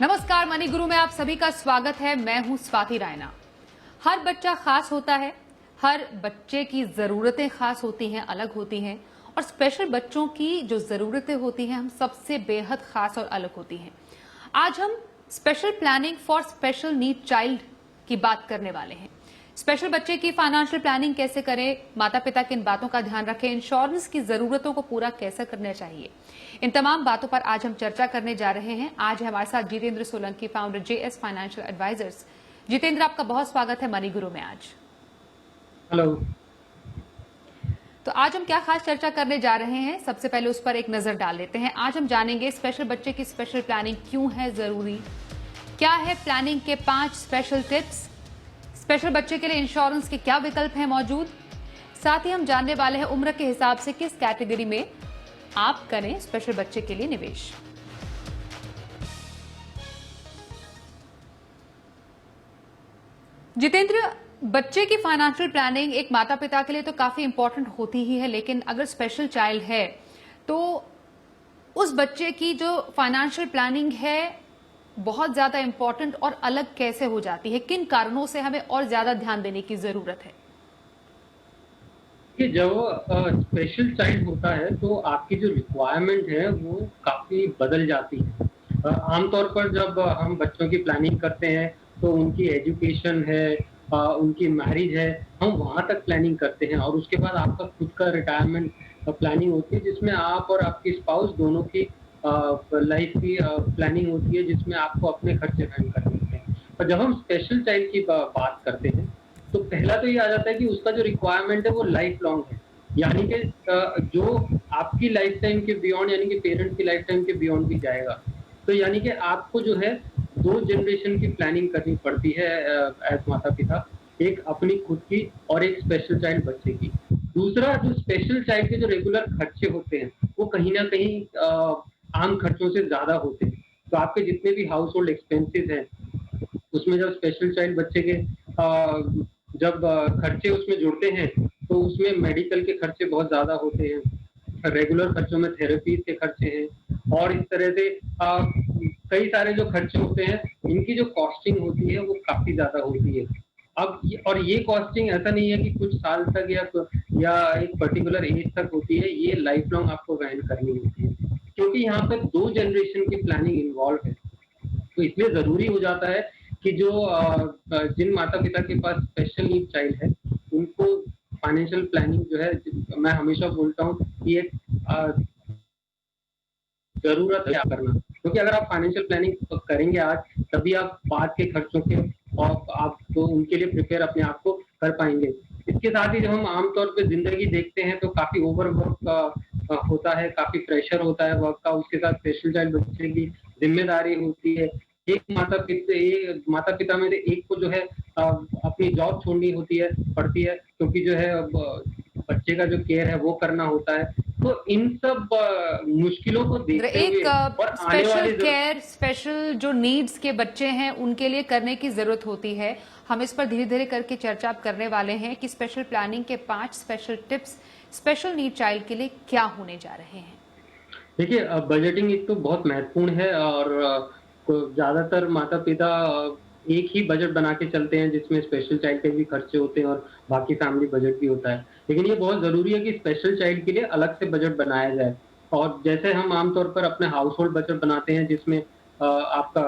नमस्कार, मनी गुरु में आप सभी का स्वागत है। मैं हूं स्वाति रायना। हर बच्चा खास होता है, हर बच्चे की जरूरतें खास होती हैं, अलग होती हैं और स्पेशल बच्चों की जो जरूरतें होती हैं हम सबसे बेहद खास और अलग होती हैं। आज हम special planning for special need child की बात करने वाले हैं। स्पेशल बच्चे की फाइनेंशियल प्लानिंग कैसे करें, माता पिता किन बातों का ध्यान रखें, इंश्योरेंस की जरूरतों को पूरा कैसे करना चाहिए, इन तमाम बातों पर आज हम चर्चा करने जा रहे हैं। आज है हमारे साथ Jitendra Solanki, founder JS financial advisors. Jitendra, आपका बहुत स्वागत है मनी गुरु में आज। हेलो। तो आज हम क्या खास चर्चा करने जा रहे हैं, सबसे पहले उस पर एक नजर डाल लेते हैं। आज हम जानेंगे स्पेशल बच्चे की स्पेशल प्लानिंग क्यों है जरूरी, क्या है प्लानिंग के 5 स्पेशल टिप्स, स्पेशल बच्चे के लिए इंश्योरेंस के क्या विकल्प हैं मौजूद, साथ ही हम जानने वाले हैं उम्र के हिसाब से किस कैटेगरी में आप करें स्पेशल बच्चे के लिए निवेश। जितेंद्र, बच्चे की फाइनेंशियल प्लानिंग एक माता पिता के लिए तो काफी इंपॉर्टेंट होती ही है, लेकिन अगर स्पेशल चाइल्ड है तो उस बच्चे की जो फाइनेंशियल प्लानिंग है बहुत ज्यादा इंपॉर्टेंट और अलग कैसे हो जाती है, किन कारणों से हमें और ज्यादा ध्यान देने की जरूरत है? कि जब स्पेशल चाइल्ड होता है तो आपकी जो रिक्वायरमेंट है वो काफ़ी बदल जाती है। आमतौर पर जब हम बच्चों की प्लानिंग करते हैं तो उनकी एजुकेशन है, उनकी मैरिज है, हम वहाँ तक प्लानिंग करते हैं और उसके बाद आपका खुद का रिटायरमेंट प्लानिंग होती है जिसमें आप और आपकी स्पाउस दोनों की लाइफ की प्लानिंग होती है जिसमें आपको अपने खर्चे वहन करने होते हैं। और जब हम स्पेशल चाइल्ड की बात करते हैं तो पहला तो ये आ जाता है कि उसका जो रिक्वायरमेंट है वो लाइफ लॉन्ग है। यानी कि जो आपकी लाइफ टाइम के बियॉन्ड यानी कि पेरेंट्स की लाइफ टाइम के बियॉन्ड भी जाएगा। तो यानी कि आपको जो है 2 जनरेशन की प्लानिंग करनी पड़ती है एज़ माता-पिता। एक अपनी खुद की और एक स्पेशल चाइल्ड बच्चे की। दूसरा जो स्पेशल चाइल्ड के जो रेगुलर खर्चे होते हैं, वो कहीं न कहीं आम खर्चों से ज़्यादा होते हैं। तो आपके जितने भी हाउस होल्ड एक्सपेंसेस हैं, उसमें जब स्पेशल चाइल्ड बच्चे के जब खर्चे उसमें जुड़ते हैं तो उसमें मेडिकल के खर्चे बहुत ज़्यादा होते हैं। रेगुलर खर्चों में थेरेपीज़ के खर्चे हैं और इस तरह से कई सारे जो खर्चे होते हैं, इनकी जो कॉस्टिंग होती है वो काफ़ी ज़्यादा होती है। अब ये कॉस्टिंग ऐसा नहीं है कि कुछ साल तक या एक पर्टिकुलर एज तक होती है, ये लाइफ लॉन्ग आपको वहन करनी होती है। क्योंकि यहाँ पे 2 जनरेशन की प्लानिंग इन्वॉल्व है। तो इसलिए ज़रूरी हो जाता है कि जो जिन माता-पिता के पास स्पेशल नीड चाइल्ड है, उनको फाइनेंशियल प्लानिंग जो है मैं हमेशा बोलता हूँ कि एक ज़रूरत है करना। क्योंकि अगर आप फाइनेंशियल प्लानिंग करेंगे आज, तभी आप बाद के खर्चों के और आप तो उनके लिए प्रिपेयर अपने आप को कर पाएँगे। इसके साथ ही जब हम आम तौर पे ज़िंदगी देखते हैं तो काफ़ी ओवरवर्क होता है, काफ़ी प्रेशर होता है वर्क का, उसके साथ स्पेशल चाइल्ड बच्चे की ज़िम्मेदारी होती है। एक माता-पिता में से एक को जो है अपनी जॉब छोड़नी होती है पड़ती है क्योंकि जो है अब बच्चे का जो केयर है वो करना होता है। तो इन सब मुश्किलों को देखते हुए एक और आने स्पेशल वाले जो केयर, स्पेशल जो नीड्स के बच्चे हैं उनके लिए करने की जरूरत होती है। हम इस पर धीरे धीरे करके चर्चा करने वाले हैं कि स्पेशल प्लानिंग के 5 special tips special need child के लिए क्या होने जा रहे हैं। देखिए बजटिंग एक तो बहुत महत्वपूर्ण है और तो ज़्यादातर माता-पिता एक ही बजट बना के चलते हैं जिसमें स्पेशल चाइल्ड के भी खर्चे होते हैं और बाकी फैमिली बजट भी होता है। लेकिन ये बहुत ज़रूरी है कि स्पेशल चाइल्ड के लिए अलग से बजट बनाया जाए और जैसे हम आम तौर पर अपने हाउस होल्ड बजट बनाते हैं जिसमें आपका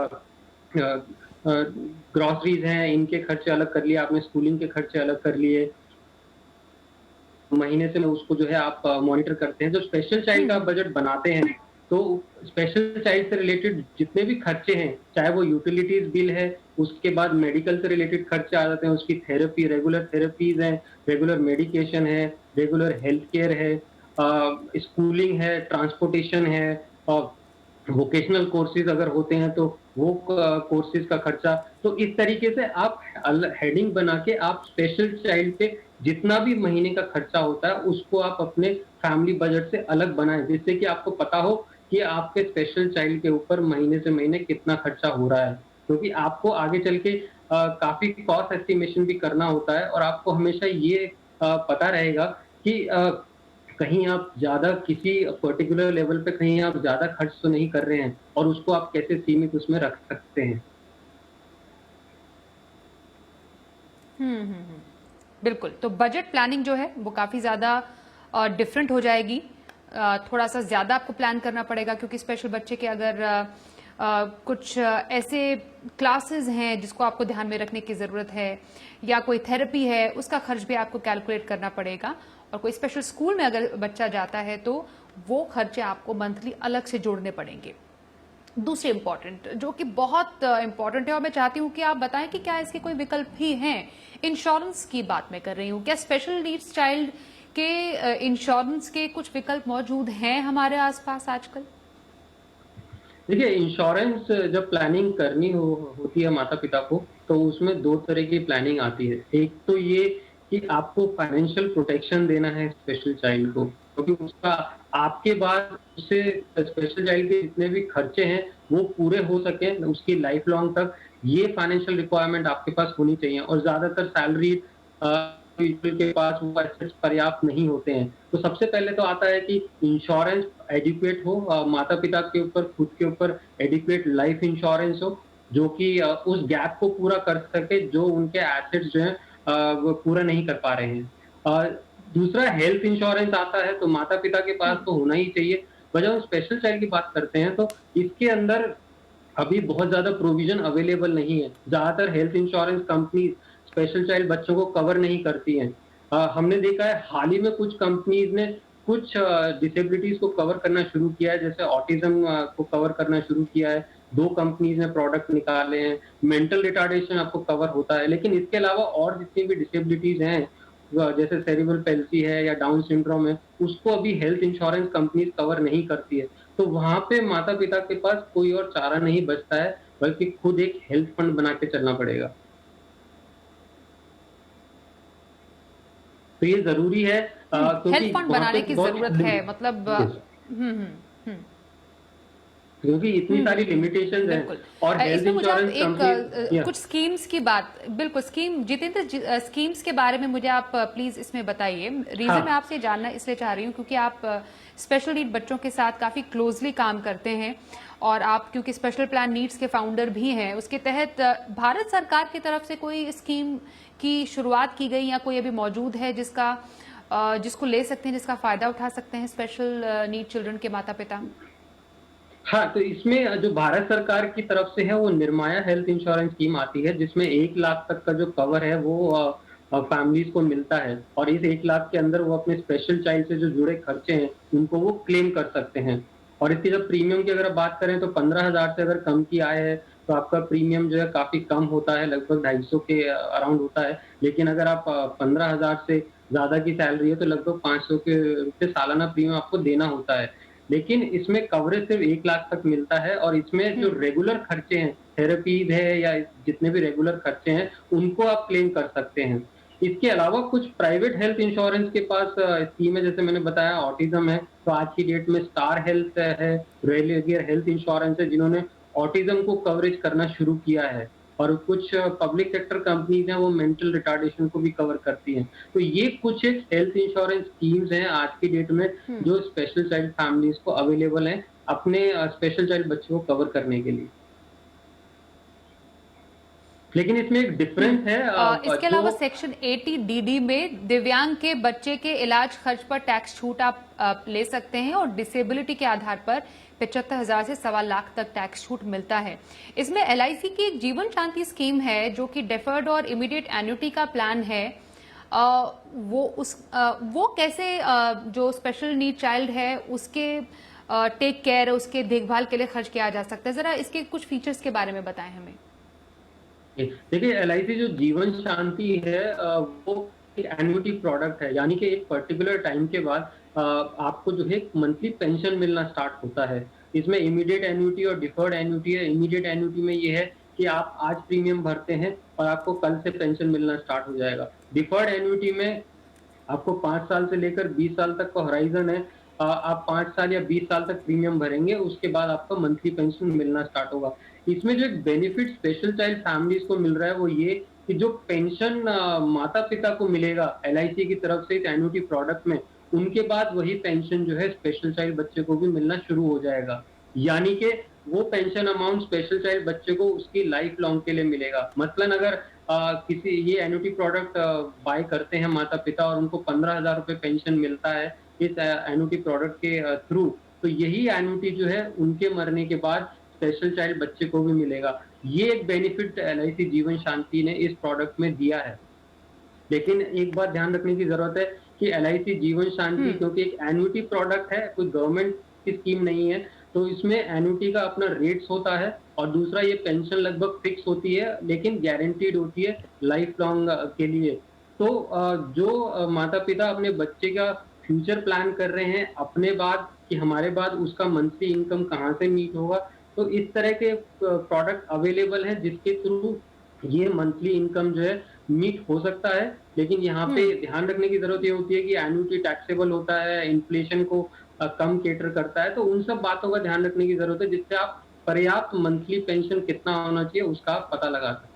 अ ग्रोसरीज़ हैं, इनके खर्चे अलग कर लिए आपने, स्कूलिंग के खर्चे अलग कर लिए। महीने से उसको जो है आप मॉनिटर करते हैं। जब स्पेशल चाइल्ड का बजट बनाते हैं, तो स्पेशल चाइल्ड से रिलेटेड जितने भी खर्चे हैं, चाहे वो यूटिलिटीज़ बिल है, उसके बाद मेडिकल से रिलेटेड खर्चे आ जाते हैं, उसकी थेरेपी, रेगुलर थेरेपीज़ हैं, रेगुलर मेडिकेशन है, रेगुलर हेल्थ केयर है, स्कूलिंग है, ट्रांसपोर्टेशन है, अ, वोकेशनल कोर्सेज़ अगर होते हैं तो वो कोर्सेज़ का खर्चा। तो इस तरीके से आप हेडिंग बना के आप स्पेशल चाइल्ड पे जितना भी महीने का खर्चा होता है, उसको आप अपने फैमिली बजट से अलग बनाएँ, जिससे कि आपको पता हो कि आपके स्पेशल चाइल्ड के ऊपर महीने से महीने कितना खर्चा हो रहा है। क्योंकि आपको आगे चल के काफ़ी कॉस्ट एस्टिमेशन भी करना होता है और आपको हमेशा ये पता रहेगा कि कहीं आप ज़्यादा किसी पर्टिकुलर लेवल पे कहीं आप ज़्यादा खर्च तो नहीं कर रहे हैं और उसको आप कैसे सीमित उसमें रख सकते हैं। बिल्कुल। तो बजट प्लानिंग जो है वो काफ़ी ज़्यादा डिफरेंट हो जाएगी। थोड़ा सा ज़्यादा आपको प्लान करना पड़ेगा क्योंकि स्पेशल बच्चे के अगर कुछ ऐसे क्लासेस हैं जिसको आपको ध्यान में रखने की ज़रूरत है या कोई थेरेपी है उसका खर्च भी आपको कैलकुलेट करना पड़ेगा और कोई स्पेशल स्कूल में अगर बच्चा जाता है तो वो खर्चे आपको मंथली अलग से जोड़ने पड़ेंगे। दूसरे इम्पोर्टेंट जो कि बहुत इम्पोर्टेंट है और मैं चाहती हूँ कि आप बताएं कि क्या इसके कोई विकल्प भी हैं। इंश्योरेंस की बात मैं कर रही हूँ, क्या स्पेशल नीड्स चाइल्ड के इंश्योरेंस के कुछ विकल्प मौजूद हैं हमारे आसपास आजकल? देखिए, इंश्योरेंस जब प्लानिंग करनी होती है माता-पिता को, तो उसमें 2 तरह की प्लानिंग आती है। एक तो ये कि आपको फाइनेंशियल प्रोटेक्शन देना है स्पेशल चाइल्ड को, क्योंकि उसका आपके बाद उससे स्पेशल चाइल्ड के जितने भी खर्चे हैं, वो पूरे हो सकें उसकी लाइफ लॉन्ग तक, ये फाइनेंशियल रिक्वायरमेंट आपके पास होनी चाहिए और ज़्यादातर सैलरी पीपल के पास वो एसेट्स पर्याप्त नहीं होते हैं। तो सबसे पहले तो आता है कि इंश्योरेंस एडिक्वेट हो, माता-पिता के ऊपर, खुद के ऊपर एडिक्वेट लाइफ इंश्योरेंस हो, जो कि उस गैप को पूरा कर सके जो उनके एसेट्स जो हैं वो पूरा नहीं कर पा रहे हैं। दूसरा हेल्थ इंश्योरेंस आता है, तो माता-पिता के पास तो होना ही चाहिए। पर जब हम स्पेशल चाइल्ड की बात करते हैं, तो इसके अंदर अभी बहुत ज़्यादा प्रोविज़न अवेलेबल नहीं है। ज़्यादातर health insurance company special child बच्चों को कवर नहीं करती हैं। हमने देखा है हाल ही में कुछ कंपनीज़ ने कुछ डिसेबिलिटीज़ को कवर करना शुरू किया है, जैसे ऑटिज़्म को कवर करना शुरू किया है। 2 कंपनीज़ ने प्रोडक्ट निकाले हैं। मेंटल रिटार्डेशन आपको कवर होता है, लेकिन इसके अलावा और जितनी भी डिसेबिलिटीज़ हैं, जैसे सेरेब्रल पैल्सी है या डाउन सिंड्रोम है, उसको अभी हेल्थ इंश्योरेंस कंपनीज़ कवर नहीं करती है। तो वहाँ पे माता-पिता के पास कोई और चारा नहीं बचता है, बल्कि खुद एक हेल्थ फंड बना के चलना पड़ेगा। तो ये ज़रूरी है हेल्थ क्योंकि फंड वहाँ पे बनाने की बहुत जरूरत है मतलब यस, हम्म। क्योंकि इतनी सारी लिमिटेशंस हैं बिल्कुल। और हेल्थ इसमें मुझे आप इंश्योरेंस एक कंपनी या कुछ स्कीम्स की बात बिल्कुल स्कीम जितेंद्र स्कीम्स के बारे में मुझे आप प्लीज इसमें बताइए। रीजन मैं हाँ, आपसे जानना इसलिए चाह रही हूँ क्योंकि आप स्पेशल नीड बच्चों के साथ काफी क्लोजली काम करते हैं और आप क्योंकि स्पेशल प्लान नीड्स के फाउंडर भी हैं उसके तहत भारत सरकार की तरफ से कोई स्कीम की शुरुआत की गई या कोई अभी मौजूद है जिसका जिसको ले सकते हैं जिसका फायदा उठा सकते हैं स्पेशल नीड चिल्ड्रन के माता पिता? हाँ, तो इसमें जो भारत सरकार की तरफ से है वो निर्माया हेल्थ इंश्योरेंस स्कीम आती है, जिसमें 1 लाख तक का जो कवर है वो फैमिलीज़ को मिलता है और इस 1 लाख के अंदर वो अपने स्पेशल चाइल्ड से जो जुड़े खर्चे हैं, उनको वो क्लेम कर सकते हैं। और इसकी जब प्रीमियम की अगर बात करें तो 15,000 से अगर कम की आय है, तो आपका प्रीमियम जो है काफ़ी कम होता है, लगभग 250 के अराउंड होता है। लेकिन अगर आप 15,000 से ज़्यादा की सैलरी है, तो लगभग 500 के रुपए सालाना प्रीमियम आपको देना होता है। लेकिन इसमें कवरेज सिर्फ 1 लाख तक मिलता है और इसमें जो रेगुलर खर्चे हैं, थेरेपीज़ है या जितने भी रेगुलर खर्चे हैं, उनको आप क्लेम कर सकते हैं। इसके अलावा कुछ प्राइवेट हेल्थ इंश्योरेंस के पास स्कीम है, जैसे मैंने बताया ऑटिज़्म है, तो आज की डेट में स्टार हेल्थ है, रेलियर हेल्थ इंश्योरेंस है, जिन्होंने ऑटिज़्म को कवरेज करना शुरू किया है और कुछ पब्लिक सेक्टर कंपनीज़ हैं, वो मेंटल रिटार्डेशन को भी कवर करती हैं। तो ये कुछ एक हेल्थ इंश्योरेंस स्कीम्स हैं आज की डेट में जो स्पेशल चाइल्ड फैमिलीज़ को अवेलेबल हैं, अपने स्पेशल चाइल्ड बच्चों को कवर करने के लिए। लेकिन इसमें एक डिफरेंस है इसके जो अलावा सेक्शन 80 डीडी में दिव्यांग के बच्चे के इलाज खर्च पर टैक्स छूट आप ले सकते हैं और डिसेबिलिटी के आधार पर 75,000 से 1.25 लाख तक टैक्स छूट मिलता है। इसमें एलआईसी की एक जीवन शांति स्कीम है जो कि डेफर्ड और इमीडिएट एन्युटी का प्लान है। वो कैसे जो स्पेशल नीड चाइल्ड है उसके टेक केयर उसके देखभाल के लिए खर्च किया जा सकता है? जरा इसके कुछ फीचर्स के बारे में बताएं हमें। देखिए एलआईसी जो जीवन शांति है वो एक एन्युटी प्रोडक्ट है, यानी कि एक पर्टिकुलर टाइम के बाद आपको जो है मंथली पेंशन मिलना स्टार्ट होता है। इसमें इमीडिएट एन्युटी और डिफर्ड एन्युटी है। इमीडिएट एन्युटी में ये है कि आप आज प्रीमियम भरते हैं और आपको कल से पेंशन मिलना स्टार्ट हो जाएगा। डिफर्ड एन्युटी में आपको 5 साल से लेकर 20 साल तक का हॉराइज़न है। आप 5 साल या 20 साल तक प्रीमियम भरेंगे, उसके बाद आपको मंथली पेंशन मिलना स्टार्ट होगा। इसमें जो एक बेनिफिट स्पेशल चाइल्ड फैमिलीज़ को मिल रहा है, वो ये कि जो पेंशन माता-पिता को मिलेगा एलआईसी की तरफ से इस एन्युटी प्रोडक्ट में, उनके बाद वही पेंशन जो है स्पेशल चाइल्ड बच्चे को भी मिलना शुरू हो जाएगा। यानी कि वो पेंशन अमाउंट स्पेशल चाइल्ड बच्चे को उसकी लाइफ लॉन्ग के लिए मिलेगा। मसलन अगर किसी ये एन्युटी प्रोडक्ट बाय करते हैं माता-पिता और उनको 15,000 रुपए पेंशन मिलता है इस एन्युटी प्रोडक्ट के थ्रू, तो यही एन्युटी जो है उनके मरने के बाद स्पेशल चाइल्ड बच्चे को भी मिलेगा। ये एक बेनिफिट एलआईसी जीवन शांति ने इस प्रोडक्ट में दिया है। लेकिन एक बात ध्यान रखने की ज़रूरत है कि एलआईसी जीवन शांति क्योंकि एक एन्युटी प्रोडक्ट है, कोई गवर्नमेंट की स्कीम नहीं है, तो इसमें एन्युटी का अपना रेट्स होता है और दूसरा ये पेंशन लगभग फिक्स होती है, लेकिन गारंटीड होती है लाइफ लॉन्ग के लिए। तो जो माता-पिता अपने बच्चे का फ्यूचर प्लान कर रहे हैं अपने बाद कि हमारे बाद उसका मंथली इनकम कहाँ से मीट होगा, तो इस तरह के प्रोडक्ट अवेलेबल हैं जिसके थ्रू ये मंथली इनकम जो है मीट हो सकता है। लेकिन यहाँ पे ध्यान रखने की ज़रूरत ये होती है कि एन्युटी टैक्सेबल होता है, इन्फ्लेशन को कम कैटर करता है, तो उन सब बातों का ध्यान रखने की ज़रूरत है जिससे आप पर्याप्त मंथली पेंशन कितना होना चाहिए उसका आप पता लगा सकते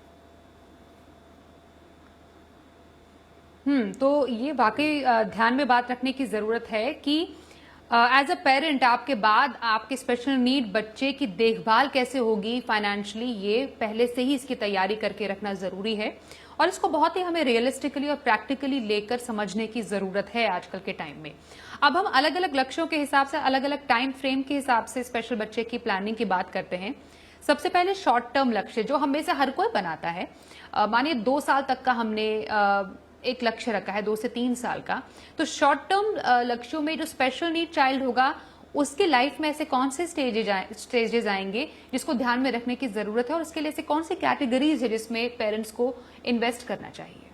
हैं। तो ये वाकई ध्यान में बात रखने की जरूरत है कि एज अ पेरेंट आपके बाद आपके स्पेशल नीड बच्चे की देखभाल कैसे होगी फाइनेंशियली, ये पहले से ही इसकी तैयारी करके रखना जरूरी है और इसको बहुत ही हमें रियलिस्टिकली और प्रैक्टिकली लेकर समझने की जरूरत है आजकल के टाइम में। अब हम अलग अलग लक्ष्यों के हिसाब से, अलग अलग टाइम फ्रेम के हिसाब से स्पेशल बच्चे की प्लानिंग की बात करते हैं। सबसे पहले शॉर्ट टर्म लक्ष्य जो हम में से हर कोई बनाता है। मानिए 2 साल तक का हमने एक लक्ष्य रखा है, 2 से 3 साल का, तो शॉर्ट टर्म लक्ष्यों में जो स्पेशल नीड चाइल्ड होगा उसके लाइफ में ऐसे कौन से स्टेजेस आएंगे जिसको ध्यान में रखने की जरूरत है और उसके लिए ऐसे कौन सी कैटेगरीज है जिसमें पेरेंट्स को इन्वेस्ट करना चाहिए?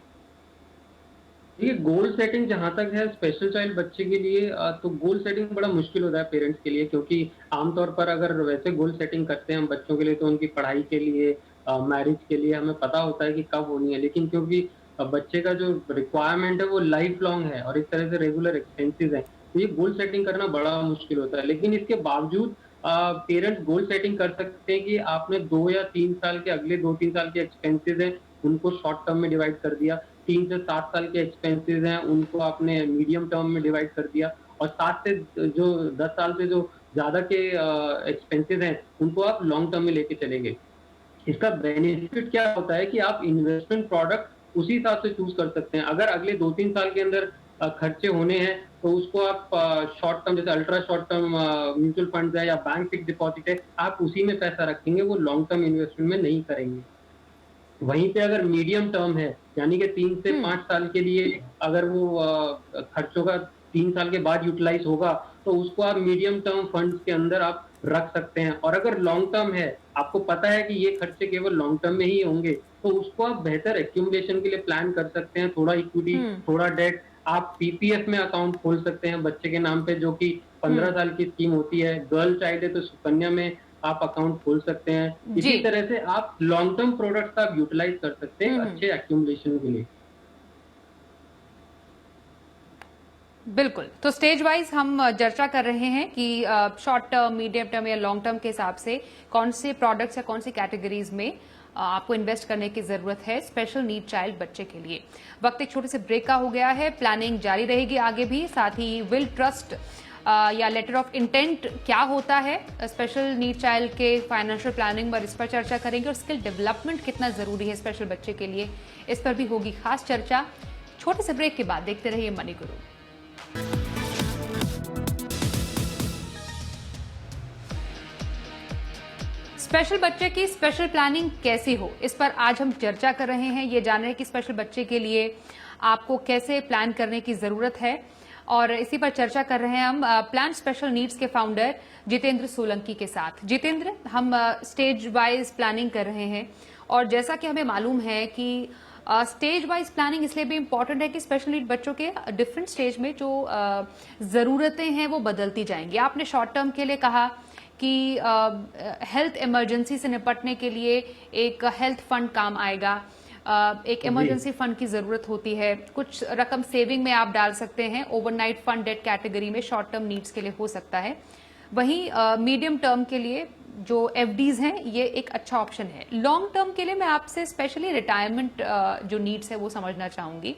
ये गोल सेटिंग जहाँ तक है स्पेशल चाइल्ड बच्चे के लिए तो गोल सेटिंग बड़ा मुश्किल होता है पेरेंट्स के लिए क्योंकि आमतौर पर अगर वैसे गोल सेटिंग करते हैं हम बच्चों के लिए तो उनकी पढ़ाई के लिए मैरिज के लिए हमें पता होता है कि कब होनी है, लेकिन क्योंकि बच्चे का जो रिक्वायरमेंट है वो लाइफ लॉन्ग है और इस तरह से रेगुलर एक्सपेंसेस हैं, तो ये गोल सेटिंग करना बड़ा मुश्किल होता है। लेकिन इसके बावजूद पेरेंट्स गोल सेटिंग कर सकते हैं कि आपने 2 या 3 साल के अगले 2-3 साल के एक्सपेंसेस हैं उनको शॉर्ट टर्म में डिवाइड कर दिया, 3 से 7 साल के एक्सपेंसेस हैं उनको आपने मीडियम टर्म में डिवाइड कर दिया और 7 से जो 10 साल से जो ज़्यादा के एक्सपेंसेस हैं उनको आप लॉन्ग टर्म में लेके चले गए। इसका बेनिफिट क्या होता है कि आप इन्वेस्टमेंट प्रोडक्ट उसी हिसाब से चूज कर सकते हैं। अगर अगले 2-3 साल के अंदर खर्चे होने हैं तो उसको आप शॉर्ट टर्म जैसे ultra short term mutual funds है या बैंक फिक्स डिपॉजिट है, आप उसी में पैसा रखेंगे, वो लॉन्ग टर्म इन्वेस्टमेंट में नहीं करेंगे। वहीं पे अगर मीडियम टर्म है यानी कि 3 से 5 साल के लिए अगर वो खर्चों का 3 साल के बाद यूटिलाइज होगा तो उसको आप मीडियम टर्म फंड्स के अंदर आप रख सकते हैं। और अगर लॉन्ग टर्म है, आपको पता है कि ये खर्चे केवल लॉन्ग टर्म में ही होंगे, तो उसको आप बेहतर एक्यूमुलेशन के लिए प्लान कर सकते हैं। थोड़ा इक्विटी, थोड़ा डेट, आप पीपीएफ में अकाउंट खोल सकते हैं बच्चे के नाम पे जो कि 15 साल की स्कीम होती है। गर्ल चाइल्ड है तो सुकन्या में आप अकाउंट खोल सकते हैं। इसी तरह से आप लॉन्ग टर्म प्रोडक्ट्स आप यूटिलाइज कर सकते हैं अच्छे एक्यूमुलेशन के लिए। बिल्कुल, तो स्टेज वाइज हम चर्चा कर रहे हैं कि शॉर्ट टर्म, मीडियम टर्म या लॉन्ग टर्म के हिसाब से कौन से प्रोडक्ट्स या कौन सी कैटेगरीज में आपको इन्वेस्ट करने की जरूरत है स्पेशल नीड चाइल्ड बच्चे के लिए। वक्त एक छोटे से ब्रेक का हो गया है, प्लानिंग जारी रहेगी आगे भी, साथ ही विल ट्रस्ट या लेटर ऑफ इंटेंट क्या होता है स्पेशल नीड चाइल्ड के फाइनेंशियल प्लानिंग पर, इस पर चर्चा करेंगे और स्किल डेवलपमेंट कितना जरूरी है स्पेशल बच्चे के लिए, इस पर भी होगी खास चर्चा। छोटे से ब्रेक के बाद देखते रहिए मनी गुरु। स्पेशल बच्चे की स्पेशल प्लानिंग कैसी हो, इस पर आज हम चर्चा कर रहे हैं। ये जान रहे हैं कि स्पेशल बच्चे के लिए आपको कैसे प्लान करने की जरूरत है और इसी पर चर्चा कर रहे हैं हम प्लान स्पेशल नीड्स के फाउंडर जितेंद्र सोलंकी के साथ। जितेंद्र, हम स्टेज वाइज प्लानिंग कर रहे हैं और जैसा कि हमें मालूम है कि स्टेज वाइज प्लानिंग इसलिए भी इम्पोर्टेंट है कि स्पेशल नीड बच्चों के डिफरेंट स्टेज में जो जरूरतें हैं वो बदलती जाएंगी। आपने शॉर्ट टर्म के लिए कहा कि हेल्थ इमरजेंसी से निपटने के लिए एक हेल्थ फंड काम आएगा, एक इमरजेंसी फंड की जरूरत होती है, कुछ रकम सेविंग में आप डाल सकते हैं, ओवरनाइट फंड डेट कैटेगरी में शॉर्ट टर्म नीड्स के लिए हो सकता है। वहीं मीडियम टर्म के लिए जो एफडीज हैं ये एक अच्छा ऑप्शन है। लॉन्ग टर्म के लिए मैं आपसे स्पेशली रिटायरमेंट जो नीड्स है वो समझना चाहूंगी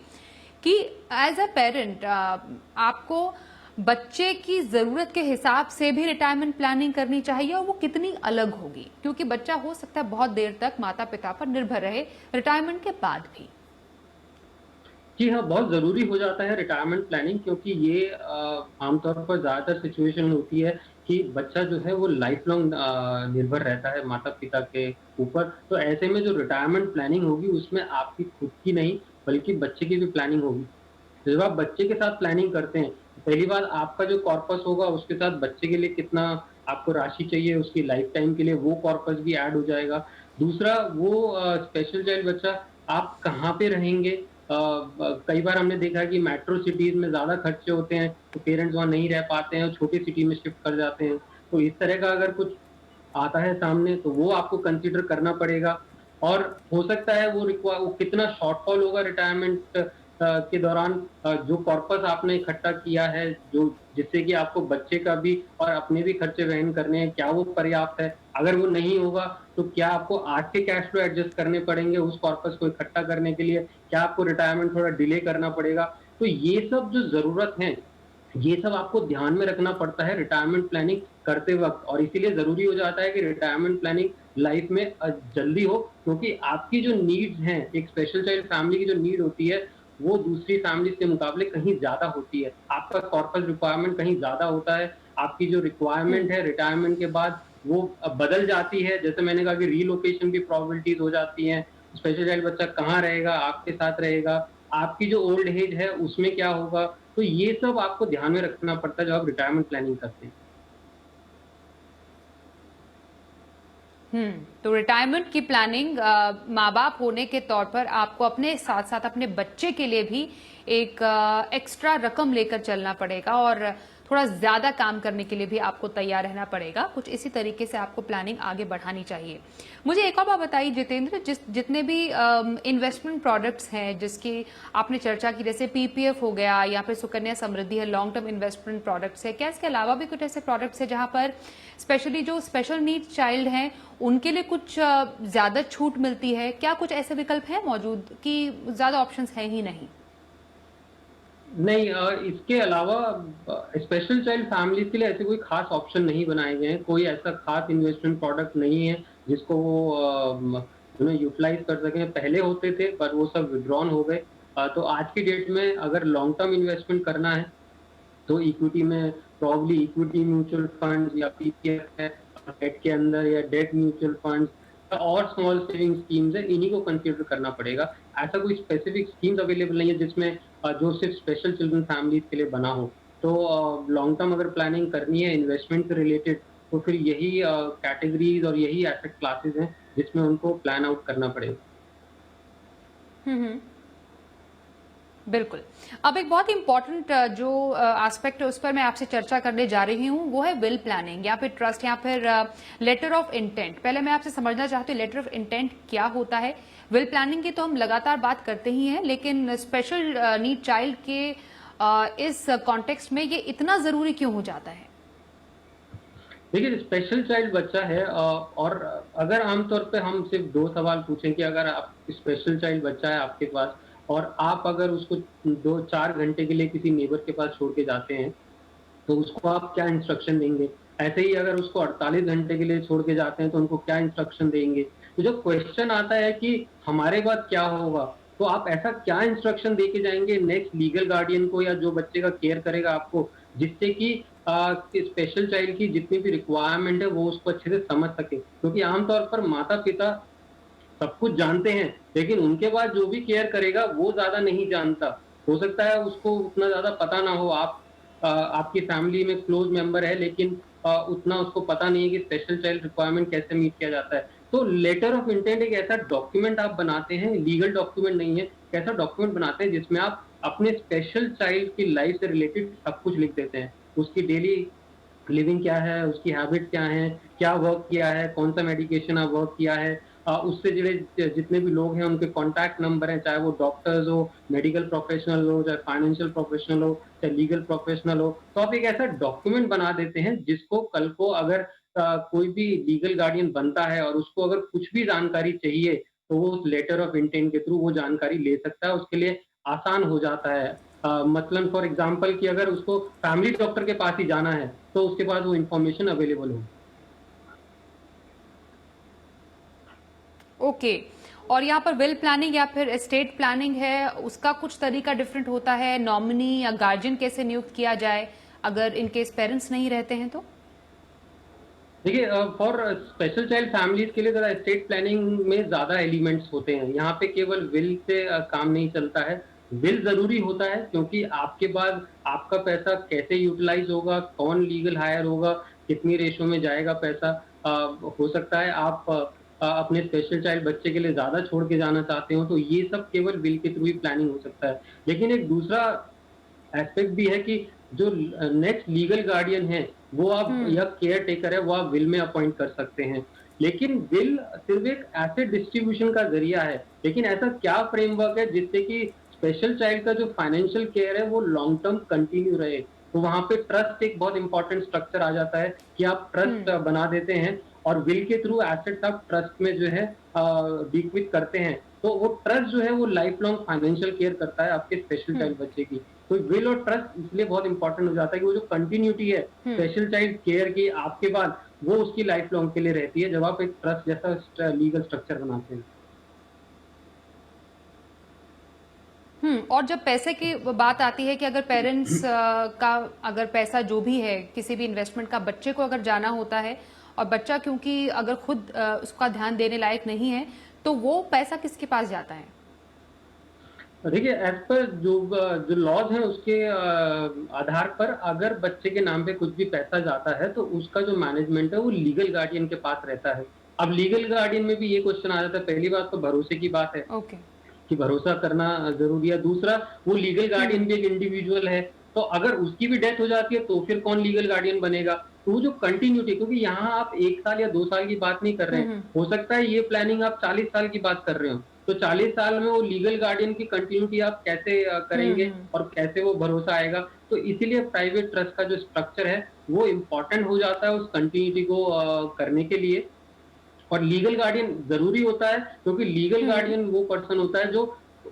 कि एज अ पेरेंट आपको बच्चे की जरूरत के हिसाब से भी रिटायरमेंट प्लानिंग करनी चाहिए, और वो कितनी अलग होगी, क्योंकि बच्चा हो सकता है बहुत देर तक माता पिता पर निर्भर रहे रिटायरमेंट के बाद भी। जी हाँ, बहुत ज़रूरी हो जाता है रिटायरमेंट प्लानिंग, क्योंकि ये आमतौर पर ज़्यादातर सिचुएशन होती है कि बच्चा जो है वो लाइफ लॉन्ग निर्भर रहता है माता-पिता के ऊपर। तो ऐसे में जो रिटायरमेंट प्लानिंग होगी उसमें आपकी खुद की नहीं, बल्कि बच्चे की भी प्लानिंग होगी। तो जब आप बच्चे के साथ प्लानिंग करते हैं, तो पहली बात आपका जो कॉर्पस होगा उसके साथ बच्चे के लिए कितना आपको राशि चाहिए उसकी लाइफ टाइम के लिए, वो कॉर्पस भी ऐड हो जाएगा। दूसरा वो स्पेशल चाइल्ड बच्चा आप कहाँ पे रहेंगे? कई बार हमने देखा है कि मेट्रो सिटीज़ में ज़्यादा खर्चे होते हैं, तो पेरेंट्स वहाँ नहीं रह पाते हैं और छोटी सिटी में शिफ्ट कर जाते हैं। तो इस तरह का अगर कुछ आता है सामने तो वो आपको कंसीडर करना पड़ेगा। और हो सकता है वो कितना शॉर्टफॉल होगा रिटायरमेंट के दौरान, जो कॉर्पस आपने इकट्ठा किया है, जो जिससे कि आपको बच्चे का भी और अपने भी खर्चे वहन करने हैं, क्या वो पर्याप्त है? अगर वो नहीं होगा, तो क्या आपको आज के कैश फ्लो एडजस्ट करने पड़ेंगे उस कॉर्पस को इकट्ठा करने के लिए? क्या आपको रिटायरमेंट थोड़ा डिले करना पड़ेगा? तो ये सब जो ज़रूरत है, ये सब आपको ध्यान में रखना पड़ता है रिटायरमेंट प्लानिंग करते वक़्त, और इसीलिए ज़रूरी हो जाता है कि रिटायरमेंट प्लानिंग लाइफ़ में जल्दी हो, क्योंकि आपकी जो नीड्स हैं, एक स्पेशल चाइल्ड फैमिली की जो नीड होती है, वो दूसरी फैमिलीज़ के मुकाबले कहीं ज़्यादा होती है। आपका कॉर्पस रिक्वायरमेंट कहीं ज़्यादा होता है, आपकी जो हम्म। रिक्वायरमेंट है रिटायरमेंट के बाद वो बदल जाती है। जैसे मैंने कहा कि रिलोकेशन की प्रोबेबिलिटीज़ हो जाती हैं, स्पेशल चाइल्ड बच्चा कहाँ रहेगा, आपके साथ रहेगा, आपकी जो ओल्ड एज है उसमें क्या होगा? तो ये सब आपको ध्यान में रखना पड़ता है जब आप रिटायरमेंट प्लानिंग करते हैं। तो रिटायरमेंट की प्लानिंग माँ बाप होने के तौर पर आपको अपने साथ साथ अपने बच्चे के लिए भी एक एक्स्ट्रा रकम लेकर चलना पड़ेगा, और थोड़ा ज्यादा काम करने के लिए भी आपको तैयार रहना पड़ेगा। कुछ इसी तरीके से आपको प्लानिंग आगे बढ़ानी चाहिए। मुझे एक और बात बताइए जितेंद्र, जितने भी इन्वेस्टमेंट प्रोडक्ट्स हैं जिसकी आपने चर्चा की, जैसे पीपीएफ हो गया या फिर सुकन्या समृद्धि है, लॉन्ग टर्म इन्वेस्टमेंट प्रोडक्ट्स है, क्या इसके अलावा भी कुछ ऐसे प्रोडक्ट्स है जहां पर स्पेशली जो स्पेशल नीड्स चाइल्ड हैं उनके लिए कुछ ज्यादा छूट मिलती है? क्या कुछ ऐसे विकल्प हैं मौजूद कि ज्यादा ऑप्शंस हैं ही नहीं? नहीं, इसके अलावा स्पेशल चाइल्ड फैमिलीज़ के लिए ऐसे कोई ख़ास ऑप्शन नहीं बनाए गए हैं। कोई ऐसा ख़ास इन्वेस्टमेंट प्रोडक्ट नहीं है जिसको वो यूटिलाइज़ कर सकें। पहले होते थे पर वो सब विथड्रॉन हो गए। तो आज की डेट में अगर लॉन्ग टर्म इन्वेस्टमेंट करना है तो इक्विटी में प्रॉब्ली इक्विटी म्यूचुअल फंड्स या पीपीएफ है, डेट के अंदर या डेट म्यूचुअल फंड्स और स्मॉल सेविंग स्कीम्स है, इन्हीं को कंसीडर करना पड़ेगा। ऐसा कोई स्पेसिफिक स्कीम्स अवेलेबल नहीं है जिसमें जो सिर्फ स्पेशल चिल्ड्रन फैमिलीज के लिए बना हो। तो लॉन्ग टर्म अगर प्लानिंग करनी है इन्वेस्टमेंट से रिलेटेड, तो फिर यही कैटेगरीज और यही एसेट क्लासेस हैं जिसमें उनको प्लान आउट करना पड़ेगा। हम्म। बिल्कुल। अब एक बहुत इंपॉर्टेंट जो एस्पेक्ट है उस पर मैं आपसे चर्चा करने जा रही हूँ, वो है विल प्लानिंग या फिर ट्रस्ट या फिर लेटर ऑफ इंटेंट। पहले मैं आपसे समझना चाहती हूँ लेटर ऑफ इंटेंट क्या होता है। विल प्लानिंग की तो हम लगातार बात करते ही हैं, लेकिन स्पेशल नीड चाइल्ड के इस कॉन्टेक्स्ट में ये इतना जरूरी क्यों हो जाता है? देखिए, स्पेशल चाइल्ड बच्चा है, और अगर आमतौर पे हम सिर्फ 2 सवाल पूछें कि अगर आप स्पेशल चाइल्ड बच्चा है आपके पास और आप अगर उसको 2-4 घंटे के लिए किसी नेबर के पास छोड़ के जाते हैं, तो उसको आप क्या इंस्ट्रक्शन देंगे? ऐसे ही अगर उसको 48 घंटे के लिए छोड़ के जाते हैं, तो उनको क्या इंस्ट्रक्शन देंगे? तो जब क्वेश्चन आता है कि हमारे बाद क्या होगा, तो आप ऐसा क्या इंस्ट्रक्शन दे के जाएँगे नेक्स्ट लीगल गार्डियन को या जो बच्चे का केयर करेगा आपको, जिससे कि कि स्पेशल चाइल्ड की जितनी भी रिक्वायरमेंट है, वो उसको अच्छे से समझ सके। क्योंकि आम तौर पर माता-पिता सब कुछ जानते हैं, लेकिन उनके बाद जो भी केयर करेगा वो ज़्यादा नहीं जानता। हो सकता है उसको उतना ज़्यादा पता ना हो, आपकी फैमिली में क्लोज़ मेंबर है, लेकिन उतना उसको पता नहीं है कि स्पेशल चाइल्ड रिक्वायरमेंट कैसे मीट किया जाता है। तो लेटर ऑफ इंटेंट एक ऐसा डॉक्यूमेंट आप बनाते हैं, लीगल डॉक्यूमेंट नहीं है, एक ऐसा डॉक्यूमेंट बनाते हैं जिसमें आप अपने स्पेशल चाइल्ड की लाइफ़ से रिलेटेड सब कुछ लिख देते हैं। उसकी डेली लिविंग क्या है, उसकी हैबिट क्या हैं, क्या वर्क किया है, कौन-सा मेडिकेशन वर्क किया है, उससे जुड़े जितने भी लोग हैं उनके कॉन्टैक्ट नंबर हैं, चाहे वो डॉक्टर्स हो, मेडिकल प्रोफेशनल हो, चाहे फाइनेंशियल प्रोफेशनल हो, चाहे लीगल प्रोफेशनल हो। तो आप एक ऐसा डॉक्यूमेंट बना देते हैं जिसको कल को अगर कोई भी लीगल गार्डियन बनता है और उसको अगर कुछ भी जानकारी चाहिए, तो वो उस लेटर ऑफ इंटेंट के थ्रू वो जानकारी ले सकता है। उसके लिए आसान हो जाता है। मसलन फॉर एग्जांपल कि अगर उसको फैमिली डॉक्टर के पास ही जाना है, तो उसके पास वो इन्फॉर्मेशन अवेलेबल हो। ओके। और यहाँ पर विल प्लानिंग या फिर एस्टेट प्लानिंग है, उसका कुछ तरीका डिफरेंट होता है? नॉमिनी या गार्जियन कैसे नियुक्त किया जाए अगर इनकेस पेरेंट्स नहीं रहते हैं तो? देखिए, फॉर स्पेशल चाइल्ड फैमिलीज के लिए ज़रा एस्टेट प्लानिंग में ज़्यादा एलिमेंट्स होते हैं। यहाँ पे केवल विल से काम नहीं चलता है। विल ज़रूरी होता है क्योंकि आपके बाद आपका पैसा कैसे यूटिलाइज़ होगा, कौन लीगल हायर होगा, कितनी रेशो में जाएगा पैसा। हो सकता है आप अपने स्पेशल चाइल्ड बच्चे के लिए ज़्यादा छोड़ के जाना चाहते हो, तो ये सब केवल विल के थ्रू ही प्लानिंग हो सकता है। लेकिन एक दूसरा एस्पेक्ट भी है कि जो नेक्स्ट लीगल गार्डियन है, वो आप या केयर टेकर है, वो आप विल में अपॉइंट कर सकते हैं। लेकिन विल सिर्फ एक एसेट डिस्ट्रीब्यूशन का जरिया है। लेकिन ऐसा क्या फ्रेमवर्क है जिससे कि स्पेशल चाइल्ड का जो फाइनेंशियल केयर है वो लॉन्ग टर्म कंटिन्यू रहे? तो वहां पे ट्रस्ट एक बहुत इंपॉर्टेंट स्ट्रक्चर आ जाता है कि आप ट्रस्ट बना देते हैं और विल के थ्रू एसेट्स आप ट्रस्ट में जो है बीक्विथ करते हैं। तो वो ट्रस्ट जो है वो लाइफ लॉन्ग फाइनेंशियल केयर करता है आपके स्पेशल चाइल्ड बच्चे की। तो विल और ट्रस्ट इसलिए बहुत इंपॉर्टेंट हो जाता है कि वो जो कंटिन्यूटी है स्पेशल चाइल्ड केयर की आपके बाद, वो उसकी लाइफ लॉन्ग के लिए रहती है जब आप एक ट्रस्ट जैसा लीगल स्ट्रक्चर बनाते हैं। और जब पैसे की बात आती है कि अगर पेरेंट्स का अगर पैसा जो भी है किसी भी इन्वेस्टमेंट का बच्चे को अगर जाना होता है और बच्चा क्योंकि अगर खुद उसका ध्यान देने लायक नहीं है, तो वो पैसा किसके पास जाता है? देखिए, एज पर जो लॉज हैं उसके आधार पर अगर बच्चे के नाम पे कुछ भी पैसा जाता है तो उसका जो मैनेजमेंट है वो लीगल गार्डियन के पास रहता है। अब लीगल गार्डियन में भी ये क्वेश्चन आ जाता है, पहली बात तो भरोसे की बात है ओके। कि भरोसा करना जरूरी है। दूसरा, वो लीगल गार्डियन भी एक इंडिविजुअल है, तो अगर उसकी भी डेथ हो जाती है तो फिर कौन लीगल गार्डियन बनेगा? तो वो जो कंटिन्यूटी, क्योंकि यहाँ आप 1 साल या 2 साल की बात नहीं कर रहे हैं, हो सकता है ये प्लानिंग आप 40 साल की बात कर रहे हो। तो 40 साल में वो लीगल गार्डियन की कंटिन्यूटी आप कैसे करेंगे और कैसे वो भरोसा आएगा? तो इसीलिए प्राइवेट ट्रस्ट का जो स्ट्रक्चर है वो इम्पोर्टेंट हो जाता है उस कंटिन्यूटी को करने के लिए। और लीगल गार्डियन जरूरी होता है क्योंकि लीगल गार्डियन वो पर्सन होता है जो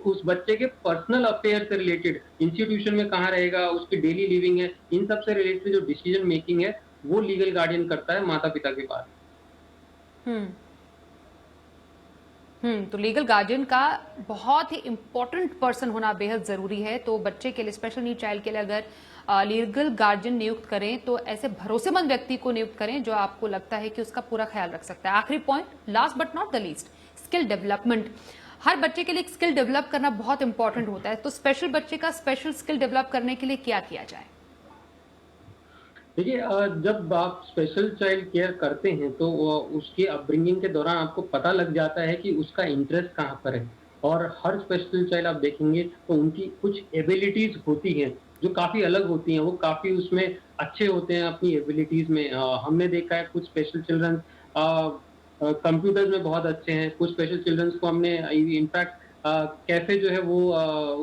उस बच्चे के पर्सनल अफेयर से रिलेटेड, इंस्टीट्यूशन में कहाँ रहेगा, उसकी डेली लिविंग है, इन सब से रिलेटेड जो डिसीजन मेकिंग है वो लीगल गार्डियन करता है माता पिता के पास। तो लीगल गार्जियन का बहुत ही इंपॉर्टेंट पर्सन होना बेहद जरूरी है। तो बच्चे के लिए, स्पेशल नीड चाइल्ड के लिए अगर लीगल गार्जियन नियुक्त करें तो ऐसे भरोसेमंद व्यक्ति को नियुक्त करें जो आपको लगता है कि उसका पूरा ख्याल रख सकता है। आखिरी point, last but not the least, skill development. हर बच्चे के लिए एक स्किल डेवलप करना बहुत इंपॉर्टेंट होता है, तो स्पेशल बच्चे का स्पेशल स्किल डेवलप करने के लिए क्या किया जाए? देखिए, जब आप स्पेशल चाइल्ड केयर करते हैं तो उसकी अपब्रिंगिंग के दौरान आपको पता लग जाता है कि उसका इंटरेस्ट कहाँ पर है। और हर स्पेशल चाइल्ड आप देखेंगे तो उनकी कुछ एबिलिटीज होती हैं जो काफी अलग होती हैं, वो काफी उसमें अच्छे होते हैं अपनी एबिलिटीज में। हमने देखा है कुछ स्पेशल चिल्ड्रन कंप्यूटर्स में बहुत अच्छे हैं, कुछ स्पेशल चिल्ड्रंस को हमने इनफैक्ट कैसे जो है वो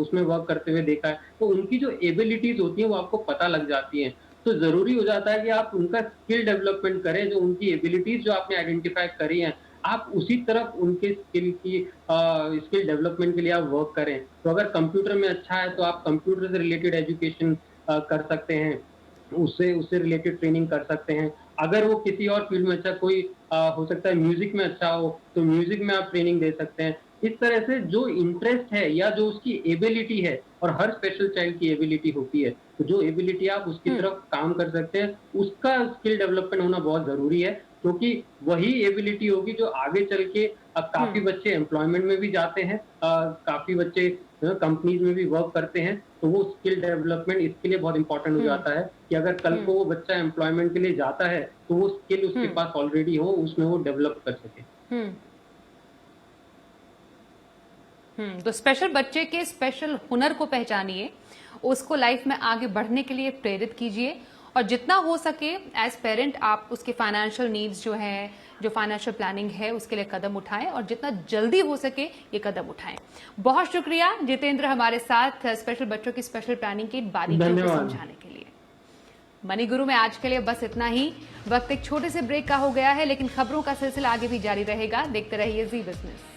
उसमें वर्क करते हुए देखा है। तो उनकी जो एबिलिटीज होती हैं वो आपको पता लग जाती हैं। तो जरूरी हो जाता है कि आप उनका स्किल डेवलपमेंट करें, जो उनकी एबिलिटीज जो आपने आइडेंटिफाई करी हैं, आप उसी तरफ उनके स्किल डेवलपमेंट के लिए आप वर्क करें। तो अगर कंप्यूटर में अच्छा है तो आप कंप्यूटर से रिलेटेड एजुकेशन कर सकते हैं, उससे उससे रिलेटेड ट्रेनिंग कर सकते हैं। अगर वो किसी और फील्ड में अच्छा, कोई हो सकता है म्यूजिक में अच्छा हो तो म्यूजिक में आप ट्रेनिंग दे सकते हैं। इस तरह से जो इंटरेस्ट है या जो उसकी एबिलिटी है, और हर स्पेशल चाइल्ड की एबिलिटी होती है, तो जो एबिलिटी आप उसकी तरफ काम कर सकते हैं, उसका स्किल डेवलपमेंट होना बहुत जरूरी है। क्योंकि वही एबिलिटी होगी जो आगे चल के काफी बच्चे एम्प्लॉयमेंट में भी जाते हैं, काफी बच्चे कंपनीज में भी वर्क करते हैं। तो वो स्किल डेवलपमेंट इसके लिए बहुत इंपॉर्टेंट हो जाता है कि अगर कल को वो बच्चा एम्प्लॉयमेंट के लिए जाता है तो वो स्किल उसके पास ऑलरेडी हो, उसमें वो डेवलप कर सके। तो स्पेशल बच्चे के स्पेशल हुनर को पहचानिए, उसको लाइफ में आगे बढ़ने के लिए प्रेरित कीजिए और जितना हो सके एज पेरेंट आप उसके फाइनेंशियल नीड्स जो है, जो फाइनेंशियल प्लानिंग है उसके लिए कदम उठाएं और जितना जल्दी हो सके ये कदम उठाएं। बहुत शुक्रिया जितेंद्र हमारे साथ स्पेशल बच्चों की स्पेशल प्लानिंग की बारीकियों को समझाने के लिए। मनी गुरु में आज के लिए बस इतना ही। वक्त एक छोटे से ब्रेक का हो गया है, लेकिन खबरों का सिलसिला आगे भी जारी रहेगा। देखते रहिए जी बिजनेस।